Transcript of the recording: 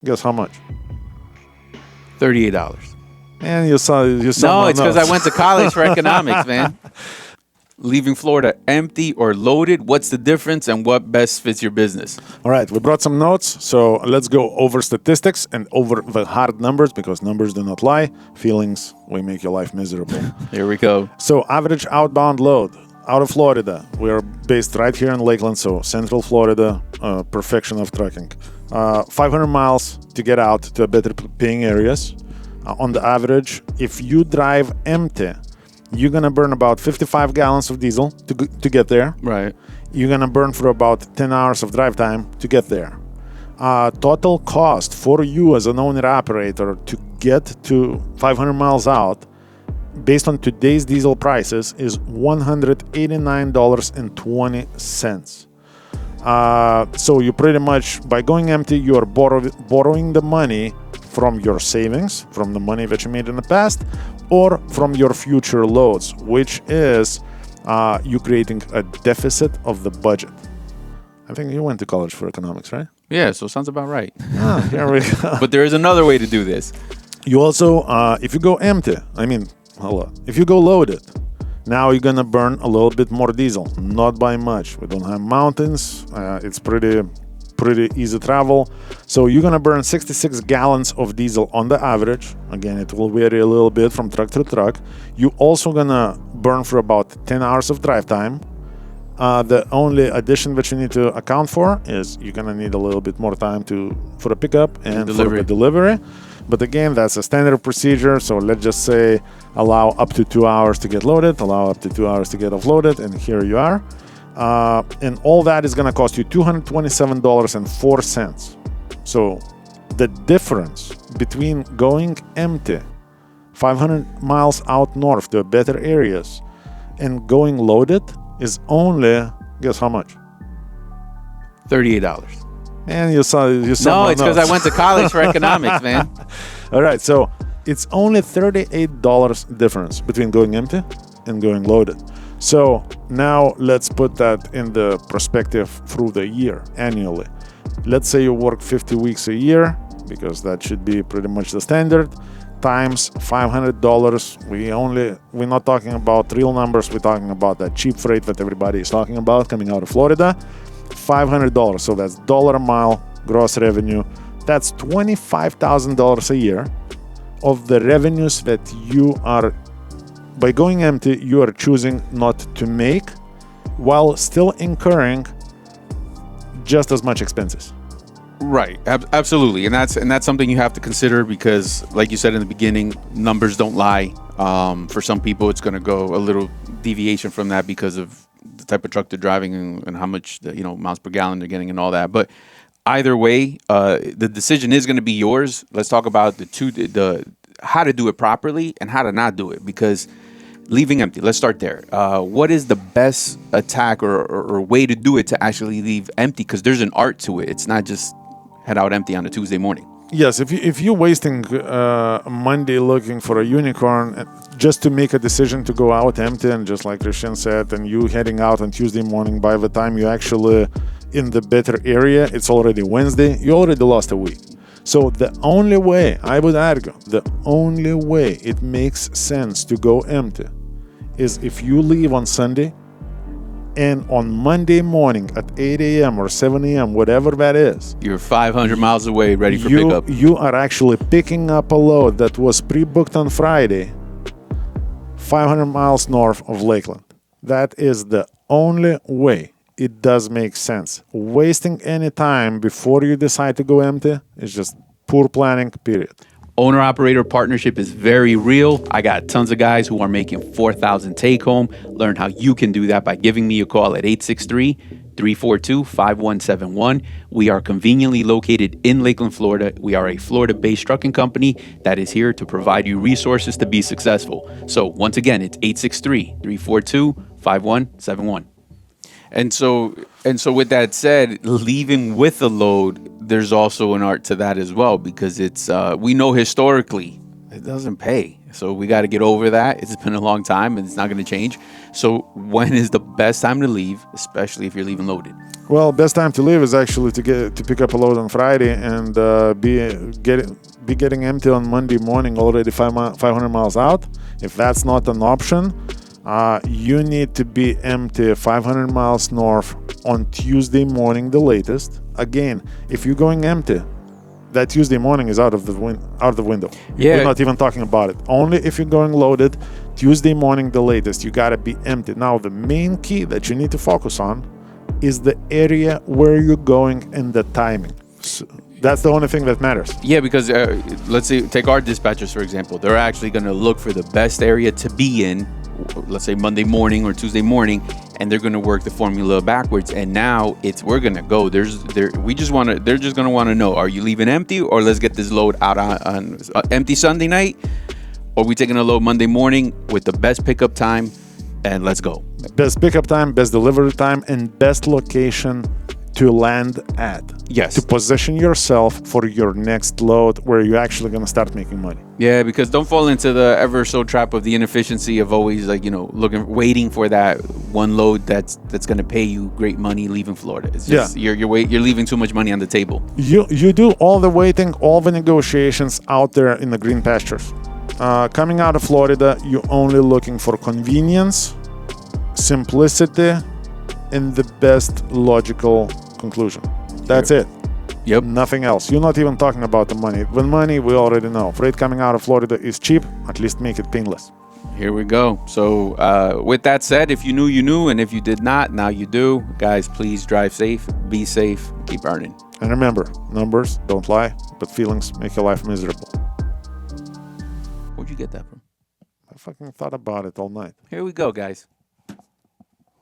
Guess how much? $38. And you saw No, it's because I went to college for economics, man. Leaving Florida empty or loaded, what's the difference and what best fits your business? All right, we brought some notes, so let's go over statistics and over the hard numbers because numbers do not lie. Feelings will make your life miserable. Here we go. So average outbound load out of Florida. We are based right here in Lakeland, so Central Florida, perfection of trucking. 500 miles to get out to better paying areas. On the average, if you drive empty, you're going to burn about 55 gallons of diesel to get there. Right. You're going to burn for about 10 hours of drive time to get there. Total cost for you as an owner-operator to get to 500 miles out, based on today's diesel prices, is $189.20. So you pretty much, by going empty, you are borrowing the money from your savings, from the money that you made in the past, or from your future loads, which is you creating a deficit of the budget. I think you went to college for economics, right? Yeah, so sounds about right. Here we go. But there is another way to do this. You also, if you go empty, if you go loaded, now you're gonna burn a little bit more diesel, not by much. We don't have mountains. It's pretty easy travel. So you're gonna burn 66 gallons of diesel on the average. Again, it will vary a little bit from truck to truck. You also gonna burn for about 10 hours of drive time. The only addition that you need to account for is you're gonna need a little bit more time for a pickup and for the delivery. But again, that's a standard procedure. So let's just say allow up to 2 hours to get loaded, allow up to 2 hours to get offloaded, and here you are. And all that is going to cost you $227.04. So the difference between going empty 500 miles out north to better areas and going loaded is only, guess how much? $38. And you saw No, it's because I went to college for economics, man. All right, so it's only $38 difference between going empty and going loaded. So now let's put that in the perspective through the year, annually. Let's say you work 50 weeks a year, because that should be pretty much the standard, times $500. We're not talking about real numbers, we're talking about that cheap freight that everybody is talking about coming out of Florida. $500, so that's $1 a mile gross revenue. That's $25,000 a year of the revenues that you are, by going empty, you are choosing not to make, while still incurring just as much expenses. Right, absolutely, and that's something you have to consider because, like you said in the beginning, numbers don't lie. For some people, it's going to go a little deviation from that because of the type of truck they're driving and how much miles per gallon they're getting and all that. But either way, the decision is going to be yours. Let's talk about the how to do it properly and how to not do it, because leaving empty, let's start there. What is the best attack or way to do it to actually leave empty? Because there's an art to it. It's not just head out empty on a Tuesday morning. Yes, if you're wasting Monday looking for a unicorn just to make a decision to go out empty, and just like Christian said, and you heading out on Tuesday morning, by the time you actually in the better area, it's already Wednesday, you already lost a week. So the only way, I would argue, the only way it makes sense to go empty is if you leave on Sunday and on Monday morning at 8 a.m. or 7 a.m., whatever that is, you're 500 miles away ready for pickup. You are actually picking up a load that was pre-booked on Friday 500 miles north of Lakeland. That is the only way it does make sense. Wasting any time before you decide to go empty is just poor planning, period. Owner-operator partnership is very real. I got tons of guys who are making $4,000 take-home. Learn how you can do that by giving me a call at 863-342-5171. We are conveniently located in Lakeland, Florida. We are a Florida-based trucking company that is here to provide you resources to be successful. So once again, it's 863-342-5171. And so with that said, leaving with a load, there's also an art to that as well, because it's we know historically it doesn't pay. So we got to get over that. It's been a long time and it's not going to change. So when is the best time to leave, especially if you're leaving loaded? Well, best time to leave is actually to pick up a load on Friday and be getting empty on Monday morning, already 500 miles out. If that's not an option, you need to be empty 500 miles north on Tuesday morning, the latest. Again, if you're going empty, that Tuesday morning is out of the window. Yeah. We're not even talking about it. Only if you're going loaded, Tuesday morning, the latest. You gotta be empty. Now, the main key that you need to focus on is the area where you're going and the timing. So that's the only thing that matters. Yeah, because let's say, take our dispatchers, for example. They're actually going to look for the best area to be in, let's say Monday morning or Tuesday morning, and they're going to work the formula backwards. And now we're going to go. They're just going to want to know, are you leaving empty, or let's get this load out on empty Sunday night, or we taking a load Monday morning with the best pickup time, and let's go. Best pickup time, best delivery time, and best location to land at. Yes. To position yourself for your next load where you're actually going to start making money. Yeah, because don't fall into the ever so trap of the inefficiency of always waiting for that one load that's going to pay you great money leaving Florida. It's just you're leaving too much money on the table. You do all the waiting, all the negotiations out there in the green pastures. Coming out of Florida, you're only looking for convenience, simplicity, and the best logical conclusion. That's it. Yep. Nothing else. You're not even talking about the money. The money, we already know. Freight coming out of Florida is cheap. At least make it painless. Here we go. So with that said, if you knew, you knew. And if you did not, now you do. Guys, please drive safe, be safe, keep earning. And remember, numbers don't lie, but feelings make your life miserable. Where'd you get that from? I fucking thought about it all night. Here we go, guys.